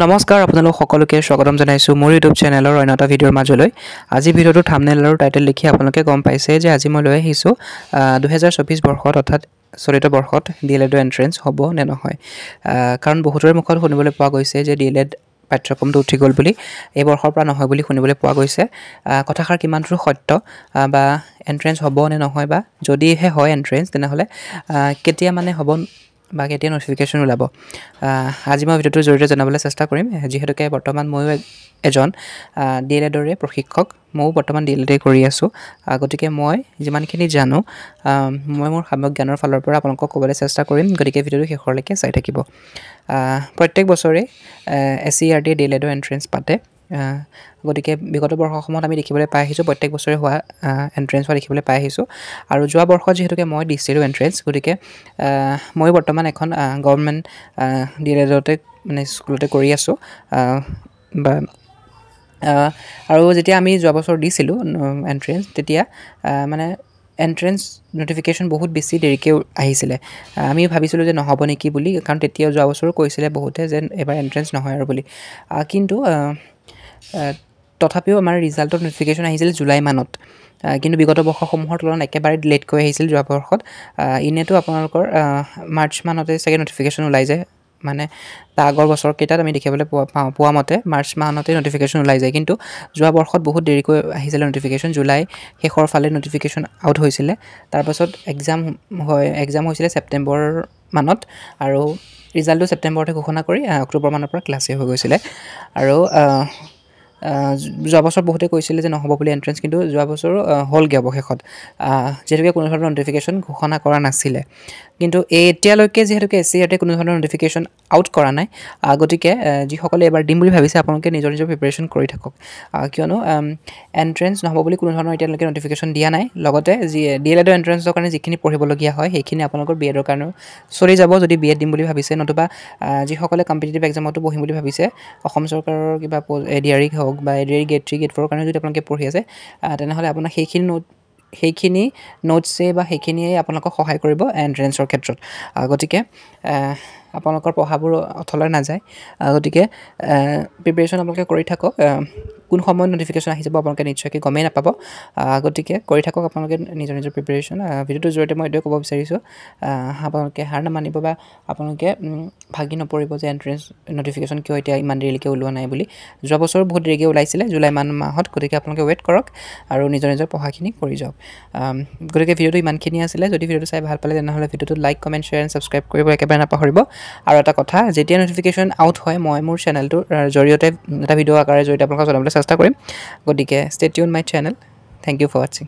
নমস্কাৰ আপোনালোক সকলোকে স্বাগতম জনাইছো মোৰ ইউটিউব চেনেলৰ অন্য এটা ভিডিঅ'ৰ মাজলৈ আজি ভিডিঅ'টো থাম্বনেল আৰু টাইটেল লিখি আপোনালোকে গম পাইছে যে আজি মই লৈ আহিছো 2024 বৰ্ষত অৰ্থাৎ চলিত বৰ্ষত ডিএলএড এন্ট্ৰেন্স হ'ব নে নহয় কাৰণ বহুতৰে মুখত শুনিবলৈ পোৱা গৈছে যে ডিএলএড পাঠ্যক্ৰমটো উঠি গ'ল বুলি এই বৰ্ষৰ পৰা নহয় বুলি শুনিবলৈ পোৱা গৈছে কথাষাৰ কিমান দূৰ সত্য বা এন্ট্ৰেন্স হ'ব নে নহয় বা যদিহে হয় এন্ট্ৰেন্স তেনেহ'লে কেতিয়া মানে হ'ব বা কেতিয়া নটিফিকেশ্যন ওলাব আজি মই ভিডিঅ'টোৰ জৰিয়তে জনাবলৈ চেষ্টা কৰিম যিহেতুকে বৰ্তমান ময়ো এজন ডিএলএডৰে প্ৰশিক্ষক ময়ো বৰ্তমান ডিএলএড কৰি আছোঁ গতিকে মই যিমানখিনি জানো মই মোৰ সামগ্ৰিক জ্ঞানৰ ফালৰ পৰা আপোনালোকক ক'বলৈ চেষ্টা কৰিম গতিকে ভিডিঅ'টো শেষলৈকে চাই থাকিব প্ৰত্যেক বছৰে SCERT ডিএলএডৰ এন্ট্ৰেন্স পাতে গতিকে বিগত বৰ্ষসমূহত আমি দেখিবলৈ পাই আহিছোঁ প্ৰত্যেক বছৰে হোৱা এন্ট্ৰেন্স হোৱা দেখিবলৈ পাই আহিছোঁ আৰু যোৱা বৰ্ষত যিহেতুকে মই দিছিলোঁ এন্ট্ৰেন্স গতিকে মই বৰ্তমান এখন গভৰ্ণমেণ্ট ডিএলএডতে মানে স্কুলতে কৰি আছোঁ বা আৰু যেতিয়া আমি যোৱা বছৰ দিছিলোঁ এন্ট্ৰেন্স তেতিয়া মানে এন্ট্ৰেন্স নটিফিকেশ্যন বহুত বেছি দেৰিকৈ আহিছিলে আমি ভাবিছিলোঁ যে নহ'ব নেকি বুলি কাৰণ তেতিয়া যোৱা বছৰো কৈছিলে বহুতে যে এবাৰ এন্ট্ৰেন্স নহয় আৰু বুলি কিন্তু তথাপিও আমাৰ ৰিজাল্টৰ নটিফিকেশ্যন আহিছিল জুলাই মানত কিন্তু বিগত বৰ্ষসমূহৰ তুলনাত একেবাৰে লেটকৈ আহিছিল যোৱা বৰ্ষত ইনেতো আপোনালোকৰ মাৰ্চ মানতে চাগে নটিফিকেশ্যন ওলাই যায় মানে তাৰ আগৰ বছৰকেইটাত আমি দেখিবলৈ পোৱা মতে মাৰ্চ মাহতে নটিফিকেশ্যন ওলাই যায় কিন্তু যোৱা বৰ্ষত বহুত দেৰিকৈ আহিছিলে নটিফিকেশ্যন জুলাই শেষৰ ফালে নটিফিকেশ্যন আউট হৈছিলে তাৰপাছত এক্সাম হৈছিলে ছেপ্টেম্বৰ মানত আৰু ৰিজাল্টটো ছেপ্টেম্বৰতে ঘোষণা কৰি অক্টোবৰ মানৰ পৰা ক্লাছে হৈ গৈছিলে আৰু যোৱা বছৰ বহুতে কৈছিলে যে নহ'ব বুলি এন্ট্ৰেন্স কিন্তু যোৱা বছৰো হ'লগৈ অৱশেষত যিহেতুকে কোনো ধৰণৰ নটিফিকেশ্যন ঘোষণা কৰা নাছিলে কিন্তু এতিয়ালৈকে যিহেতুকে SCERT কোনো ধৰণৰ নটিফিকেশ্যন আউট কৰা নাই গতিকে যিসকলে এবাৰ দিম বুলি ভাবিছে আপোনালোকে নিজৰ প্ৰিপাৰেশ্যন কৰি থাকক কিয়নো এন্ট্ৰেন্স নহ'ব বুলি কোনো ধৰণৰ এতিয়ালৈকে নটিফিকেশ্যন দিয়া নাই লগতে যি ডিএলএডৰ এন্ট্ৰেন্সৰ কাৰণে যিখিনি পঢ়িবলগীয়া হয় সেইখিনি আপোনালোকৰ বিএডৰ কাৰণেও চলি যাব যদি বিএড দিম বুলি ভাবিছে নতুবা যিসকলে কম্পিটিটিভ এক্সামতো পঢ়িম বুলি ভাবিছে অসম চৰকাৰৰ কিবা ADRE হওক বা ADRE Gate 3 Gate 4 কাৰণে যদি আপোনালোকে পঢ়ি আছে তেনেহ'লে আপোনাৰ সেইখিনি নোটছে বা সেইখিনিয়ে আপোনালোকক সহায় কৰিব এন্ট্ৰেন্সৰ ক্ষেত্ৰত গতিকে আপোনালোকৰ পঢ়াবোৰ অথলে নাযায় গতিকে প্ৰিপাৰেশ্যন আপোনালোকে কৰি থাকক কোন সময়ত নটিফিকেশ্যন আহি যাব আপোনালোকে নিশ্চয়কৈ গমেই নাপাব গতিকে কৰি থাকক আপোনালোকে নিজৰ প্ৰিপাৰেশ্যন ভিডিঅ'টোৰ জৰিয়তে মই এইটোৱে ক'ব বিচাৰিছোঁ আপোনালোকে হাৰ নামানিব বা আপোনালোকে ভাগি নপৰিব যে এন্ট্ৰেন্স নটিফিকেশ্যন কিয় এতিয়া ইমান দেৰিলৈকে ওলোৱা নাই বুলি যোৱা বছৰ বহুত দেৰিকৈ ওলাইছিলে জুলাই মাহত গতিকে আপোনালোকে ৱেইট কৰক আৰু নিজৰ পঢ়াখিনি কৰি যাওক গতিকে ভিডিঅ'টো ইমানখিনি আছিলে যদি ভিডিঅ'টো চাই ভাল পালে তেনেহ'লে ভিডিঅ'টো like comment share and subscribe কৰিব একেবাৰে নাপাহৰিব আৰু এটা কথা যেতিয়া নটিফিকেশ্যন আউট হয় মই মোৰ চেনেলটোৰ জৰিয়তে এটা ভিডিঅ' আকাৰে জৰিয়তে আপোনালোকক জনাবলৈ চেষ্টা কৰিম গতিকে stay tune my channel thank you for ৱাচিং